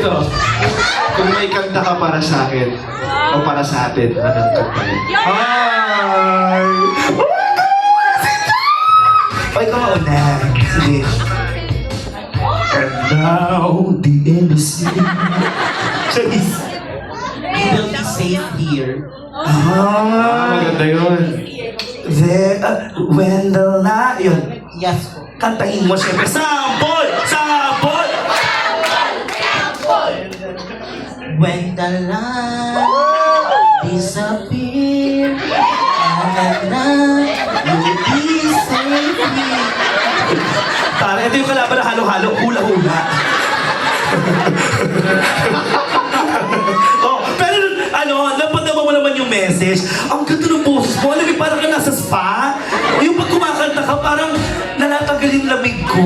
Ito. Kung may kanta ka para sa akin, o para sa atin, anong kanta yun? Hi! Ay, ikaw mauna. Sige. And now, the end is near. Charis. We will be safe here. Maganda yun. When the light... Yun. Yes po. Kantahin mo siyempre. Sample! Sample! When the light disappear, and you'll be safe here. Tara, ito yung kalaban na halo-halo. Hula-hula. Oh, pero napadama mo naman yung message. Ang ganda ng boses mo. Alam mo, parang ka nasa spa. Yung pag kumakanta ka, parang nanatanggal yung lamig ko.